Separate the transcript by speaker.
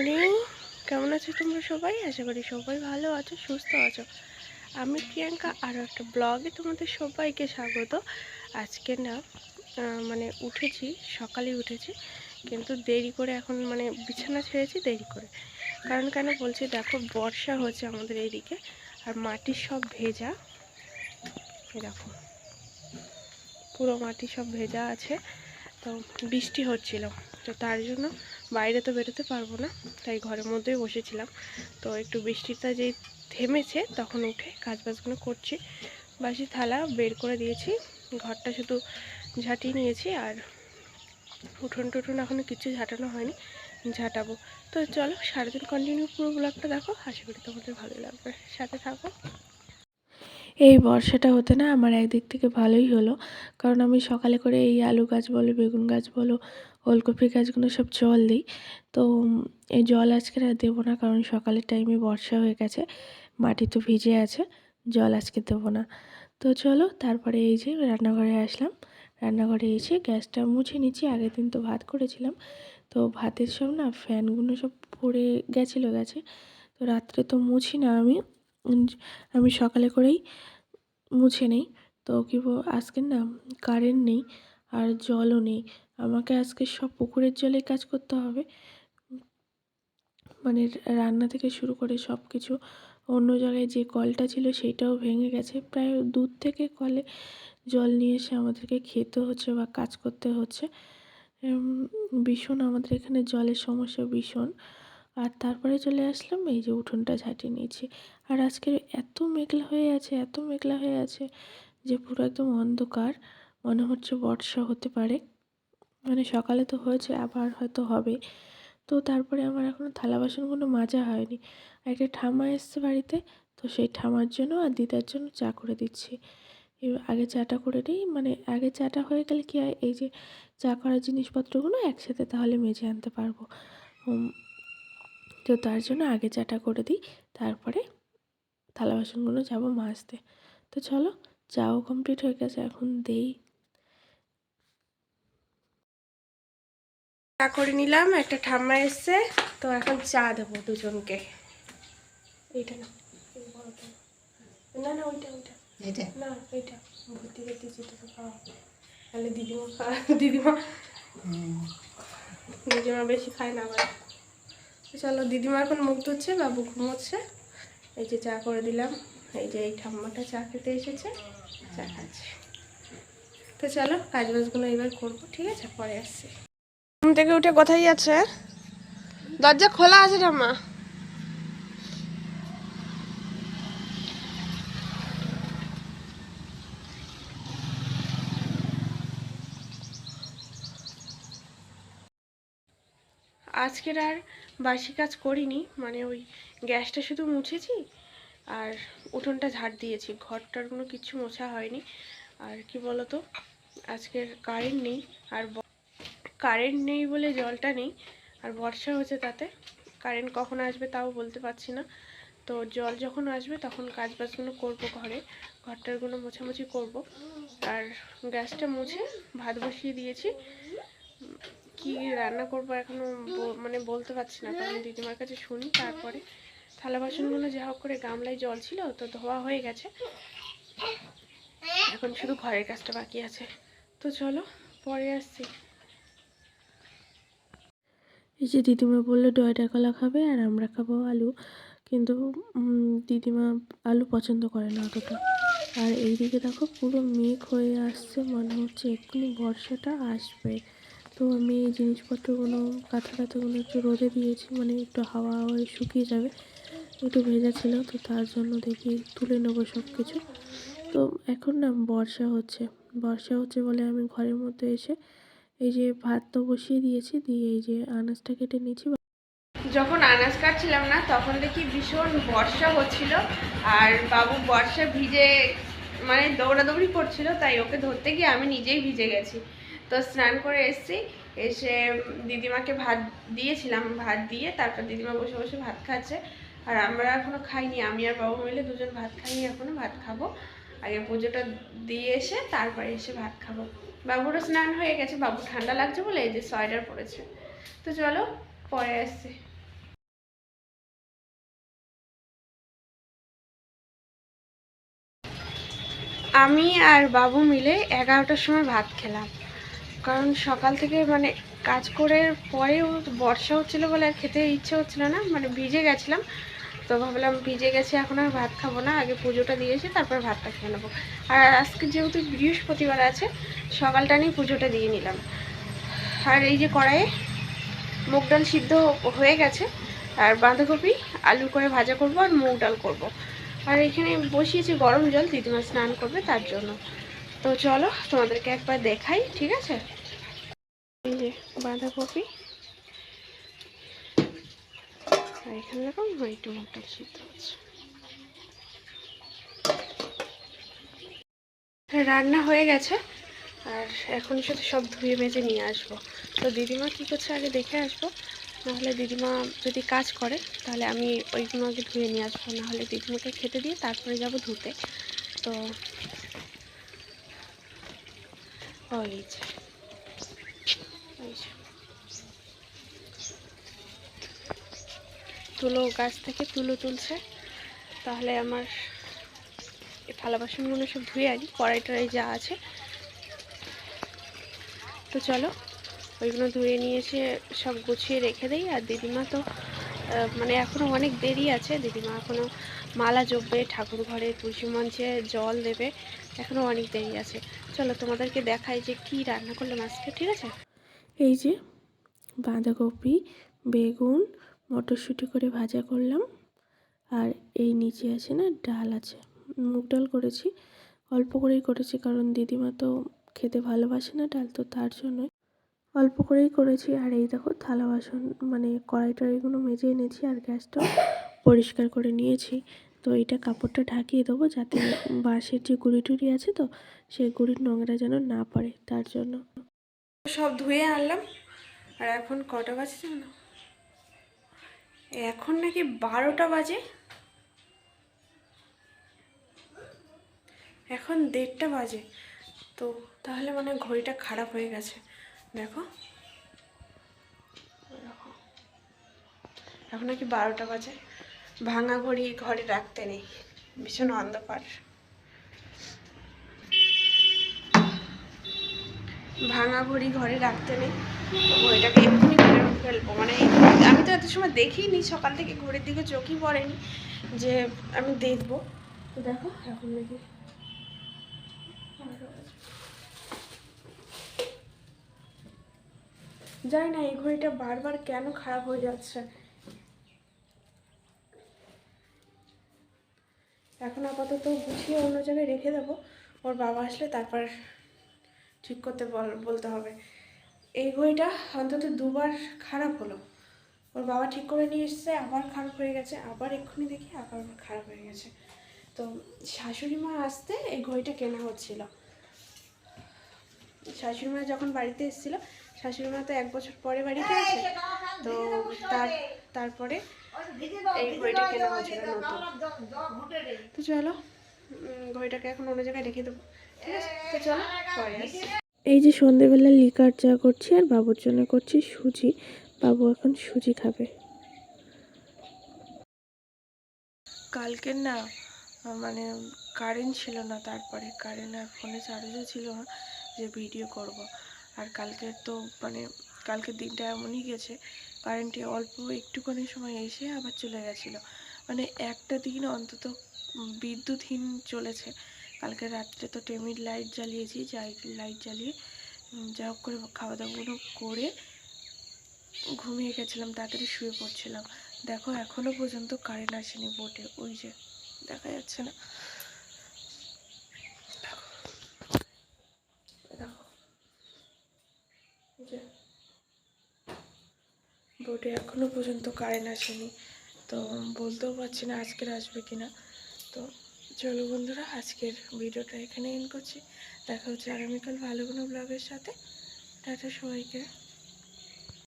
Speaker 1: Morning. কেমন আছো তোমরা সবাই? আশা করি সবাই ভালো আছো, সুস্থ আছো। আমি প্রিয়াঙ্কা, আরও একটা ব্লগে তোমাদের সবাইকে স্বাগত। আজকে না মানে উঠেছি, সকালে উঠেছি, কিন্তু দেরি করে। এখন মানে বিছানা ছেড়েছি দেরি করে। কারণ কেন বলছি, দেখো বর্ষা হচ্ছে আমাদের এইদিকে, আর মাটি সব ভেজা। দেখো পুরো মাটি সব ভেজা আছে, তো বৃষ্টি হচ্ছিল, তো তার জন্য বাইরে তো বেরোতে পারবো না, তাই ঘরের মধ্যেই বসেছিলাম। তো একটু বৃষ্টিটা যেই থেমেছে তখন উঠে কাজবাজগুলো করছি। বাসি থালা বের করে দিয়েছি, ঘরটা শুধু ঝাঁটিয়ে নিয়েছি, আর উঠোন টুঠোন এখনও কিছু ঝাঁটানো হয়নি, ঝাঁটাবো। তো চলো সারাদিন কন্টিনিউ পুরো ব্লগটা দেখো, আশা করি তোমাদের ভালো লাগবে, সাথে থাকো। এই বর্ষাটা হতে না আমার একদিক থেকে ভালোই হলো, কারণ আমি সকালে করে এই আলু গাছ বলো, বেগুন গাছ বলো, ওলকপি গাছগুলো সব জল দিই। তো এই জল আজকে আর দেবো না, কারণ সকালের টাইমে বর্ষা হয়ে গেছে, মাটি তো ভিজে আছে, জল আজকে দেবো না। তো চলো তারপরে এই যে রান্নাঘরে আসলাম, রান্নাঘরে এসে গ্যাসটা মুছে নিচ্ছি। আগের দিন তো ভাত করেছিলাম, তো ভাতের সব না ফ্যানগুলো সব পড়ে গেছিলো গেছে, তো রাত্রে তো মুছি না আমি সকালে করেই মুছে নেই। তো আজকে না কারেন্ট নেই আর জলও নেই, আমাকে আজকে সব পুকুরের জলে কাজ করতে হবে। মানে রান্না থেকে শুরু করে সব কিছু। অন্য জায়গায় যে কলটা ছিল সেইটাও ভেঙে গেছে, প্রায় দূর থেকে কলে জল নিয়ে এসে আমাদেরকে খেতে হচ্ছে বা কাজ করতে হচ্ছে। ভীষণ আমাদের এখানে জলের সমস্যা ভীষণ। আর তারপরে চলে আসলাম, এই যে উঠোনটা ঝাঁটিয়ে নিয়েছি। আর আজকে এত মেঘলা হয়ে আছে, এত মেঘলা হয়ে আছে যে পুরো একদম অন্ধকার, মনে হচ্ছে বর্ষা হতে পারে। মানে সকালে তো হয়েছে, আবার হয়তো হবে। তো তারপরে আমার এখনও থালা বাসনগুলো মাজা হয়নি। একটা ঠাম্মা এসছে বাড়িতে, তো সেই ঠাম্মার জন্য আর দিদার জন্য চা করে দিচ্ছি। আগে চাটা করে নিই, মানে আগে চাটা হয়ে গেলে কী হয়, এই যে চা করার জিনিসপত্রগুলো একসাথে তাহলে মেজে আনতে পারবো। তো তার জন্য আগে চাটা করে দিই, তারপরে থালা বাসনগুলো যাবো মাজতে। তো চলো, চাও কমপ্লিট হয়ে গেছে, এখন দেই। চা করে নিলাম, একটা ঠাম্মা এসছে, তো এখন চা দেবো দুজনকে। এইটা না, না না ওইটা ওইটা এইটা না, এইটা ভর্তি দিচ্ছি তোকে খাওয়া, তাহলে দিদিমা দিদিমা বেশি খায় না আবার। চলো, দিদিমা এখন মুখ ধুচ্ছে, বাবু ঘুমোচ্ছে। এই যে চা করে দিলাম, এই যে এই ঠাম্মাটা চা খেতে এসেছে, চা খাচ্ছে। তো চলো কাজ বাজগুলো এবার করবো, ঠিক আছে, পরে আসছি। ঘুম থেকে উঠে কোথায় যাচ্ছে? দরজা খোলা আছে ঠাম্মা। আজকের আর বাসি কাজ করিনি, মানে ওই গ্যাসটা শুধু মুছেছি আর উঠোনটা ঝাড় দিয়েছি, ঘরটার কোনো কিছু মোছা হয়নি। আর কি বলতো, আজকের কারেন্ট নেই, আর কারেন্ট নেই বলে জলটা নেই, আর বর্ষা হচ্ছে, তাতে কারেন্ট কখন আসবে তাও বলতে পারছি না। তো জল যখন আসবে তখন কাজ বাজগুলো করবো, ঘরটারগুলো মোছামুছি করব। আর গ্যাসটা মুছে ভাত বসিয়ে দিয়েছি। কি রান্না করবো এখনো মানে বলতে পারছি না, কারণ দিদিমার কাছে শুনি তারপরে। থালা বাসনগুলো যা হোক করে গামলায় জল ছিল, তো ধোয়া হয়ে গেছে, এখন শুধু ঘরের কাজটা বাকি আছে। তো চলো পরে আসছি। এই যে দিদিমা বললো ডয়টা কলা খাবে আর আমরা খাবো আলু, কিন্তু দিদিমা আলু পছন্দ করে না অতটা। আর এইদিকে দেখো পুরো মেঘ হয়ে আসছে, মনে হচ্ছে এক্ষুনি বর্ষাটা আসবে। তো আমি এই জিনিসপত্রগুলো কাঁথাগুলো একটু রোদে দিয়েছি, মানে একটু হাওয়া হয়ে শুকিয়ে যাবে, একটু ভেজা ছিল, তো তার জন্য দেখি তুলে নেবো সব কিছু। তো এখন না বর্ষা হচ্ছে বলে আমি ঘরের মধ্যে এসে এই যে ভাত তো বসিয়ে দিয়েছি, দিয়ে এই যে আনাজটা কেটে নিয়েছি। যখন আনাজ কাটছিলাম না তখন দেখি ভীষণ বর্ষা হচ্ছিল, আর বাবু বর্ষা ভিজে মানে দৌড়াদৌড়ি করছিল, তাই ওকে ধরতে গিয়ে আমি নিজেই ভিজে গেছি। তো স্নান করে এসেছি, এসে দিদিমাকে ভাত দিয়েছিলাম, ভাত দিয়ে তারপর দিদিমা বসে বসে ভাত খাচ্ছে, আর আমরা এখনো খাইনি, আমি আর বাবু মিলে দুজন ভাত খাইনি, এখনো ভাত খাবো। আগে পুজোটা দিয়ে এসে তারপরে এসে ভাত খাবো। বাবুরও স্নান হয়ে গেছে, বাবু ঠান্ডা লাগছে বলে এই যে সোয়েটার পরেছে। তো চলো পরে আসছি। আমি আর বাবু মিলে 11টার সময় ভাত খেলাম, কারণ সকাল থেকে মানে কাজ করে পরেও বর্ষা হচ্ছিলো বলে আর খেতে ইচ্ছে হচ্ছিলো না, মানে ভিজে গেছিলাম। তো ভাবলাম ভিজে গেছে, এখন আর ভাত খাবো না, আগে পুজোটা দিয়েছি তারপর ভাতটা খেয়ে নেবো। আর আজকে যেহেতু বৃহস্পতিবার আছে, সকালটা নিয়ে পুজোটা দিয়ে নিলাম। আর এই যে কড়াইয়ে মুগ ডাল সিদ্ধ হয়ে গেছে, আর বাঁধাকপি আলু করে ভাজা করব, আর মুগ ডাল করব। আর এখানে বসিয়েছি গরম জল, দিদিমা স্নান করবে তার জন্য। তো চলো তোমাদেরকে একবার দেখাই, ঠিক আছে? এই যে বাঁধাকপি, আর এখানে দেখো একটু মুগ ডাল সিদ্ধ হচ্ছে। রান্না হয়ে গেছে, আর এখন শুধু সব ধুয়ে ভেজে নিয়ে আসবো। তো দিদিমা কী করছে আগে দেখে আসবো, নাহলে দিদিমা যদি কাজ করে তাহলে আমি ওইগুলো আগে ধুয়ে নিয়ে আসবো, নাহলে দিদিমাকে খেতে দিয়ে তারপরে যাব ধুতে। তো ওই যে তুলো গাছ থেকে তুলো তুলছে, তাহলে আমার এই থালা বাসনগুলো সব ধুয়ে আনি, কড়াই টড়াই যা আছে। তো চলো ওইগুলো ধুয়ে নিয়ে এসে সব গুছিয়ে রেখে দিই। আর দিদিমা তো মানে এখনও অনেক দেরি আছে, দিদিমা এখনও মালা জপবে, ঠাকুর ঘরে তুলসী মঞ্চে জল দেবে, এখনও অনেক দেরি আছে। চলো তোমাদেরকে দেখাই যে কি রান্না করলাম আজকে, ঠিক আছে? এই যে বাঁধাকপি, বেগুন, মটরশুঁটি করে ভাজা করলাম, আর এই নিচে আছে না ডাল আছে, মুগ ডাল করেছি, অল্প করেই করেছি কারণ দিদিমা তো খেতে ভালোবাসে না ডাল, তো তার জন্যই অল্প করেই করেছি। আর এই দেখো থালা বাসন মানে কড়াই টড়াইগুলো মেজে এনেছি, আর গ্যাসটাও পরিষ্কার করে নিয়েছি। তো এইটা কাপড়টা ঢাকিয়ে দেবো, যাতে বাঁশের যে গুঁড়ি টুড়ি আছে তো সেই গুঁড়ির নোংরা যেন না পড়ে, তার জন্য। সব ধুয়ে আনলাম, আর এখন কটা বাজছে না, এখন নাকি 12টা বাজে, এখন 1:30টা বাজে। তো তাহলে মানে ঘড়িটা খারাপ হয়ে গেছে, দেখো এখন নাকি 12টা বাজে। ভাঙা ঘড়ি ঘরে রাখতে নেই, ভীষণ অন্ধকার। ভাঙা ঘড়ি ঘরে রাখতে নেই, ঘড়িটাকে এক্ষুনি ঘরে ফেলবো। মানে আমি তো এত সময় দেখিনি, সকাল থেকে ঘড়ির দিকে চোখই পড়েনি যে আমি দেখবো। তো দেখো এখন নাকি জানি না এই ঘড়িটা বারবার কেন খারাপ হয়ে যাচ্ছে। এখন আপাতত গুছিয়ে অন্য জায়গায় রেখে দেবো, ওর বাবা আসলে তারপর ঠিক করতে বলতে হবে। এই ঘড়িটা অন্তত 2বার খারাপ হলো, ওর বাবা ঠিক করে নিয়ে এসছে, আবার খারাপ হয়ে গেছে, আবার এক্ষুনি দেখি আবার খারাপ হয়ে গেছে। তো শাশুড়ি মা আসতে এই ঘড়িটা কেনা হচ্ছিল। শাশুড়ি মা যখন বাড়িতে এসেছিল, শাশুড়ি মা তো 1 বছর পরে বাড়িতে আসে, তো তারপরে এই ঘড়িটা কেনা হচ্ছিল নতুন। তো চলো ঘড়িটাকে এখন অন্য জায়গায় রেখে দেবো, ঠিক আছে? তো চলো পরে আসি। এই যে সন্ধেবেলা লিকার চা করছি, আর বাবুর জন্য করছি সুজি, বাবু এখন সুজি খাবে। কালকে না মানে কারেন্ট ছিল না, তারপরে কারেন্ট আর ফোনে চার্জও ছিল না যে ভিডিও করব। আর কালকে তো মানে কালকের দিনটা এমনই গেছে, কারেন্টে অল্প একটুখানি সময় এসে আবার চলে গেছিলো, মানে একটা দিন অন্তত বিদ্যুৎহীন চলেছে। কালকে রাত্রে তো টেমির লাইট জ্বালিয়েছি, লাইট জ্বালিয়ে যা হোক করে খাওয়া দাওয়াগুলো করে ঘুমিয়ে গেছিলাম, তাড়াতাড়ি শুয়ে পড়ছিলাম। দেখো এখনো পর্যন্ত কারেন্ট আসেনি বোটে, ওই যে দেখা যাচ্ছে না, দেখো যে বোটে এখনো পর্যন্ত কারেন্ট আসেনি। তো বলতেও পারছি না আজকের আসবে কিনা। তো চলো বন্ধুরা, আজকের ভিডিওটা এখানে এন্ড করছি, দেখা হচ্ছে আগামীকাল ভালো কোনো ব্লগের সাথে। টাটা সবাইকে।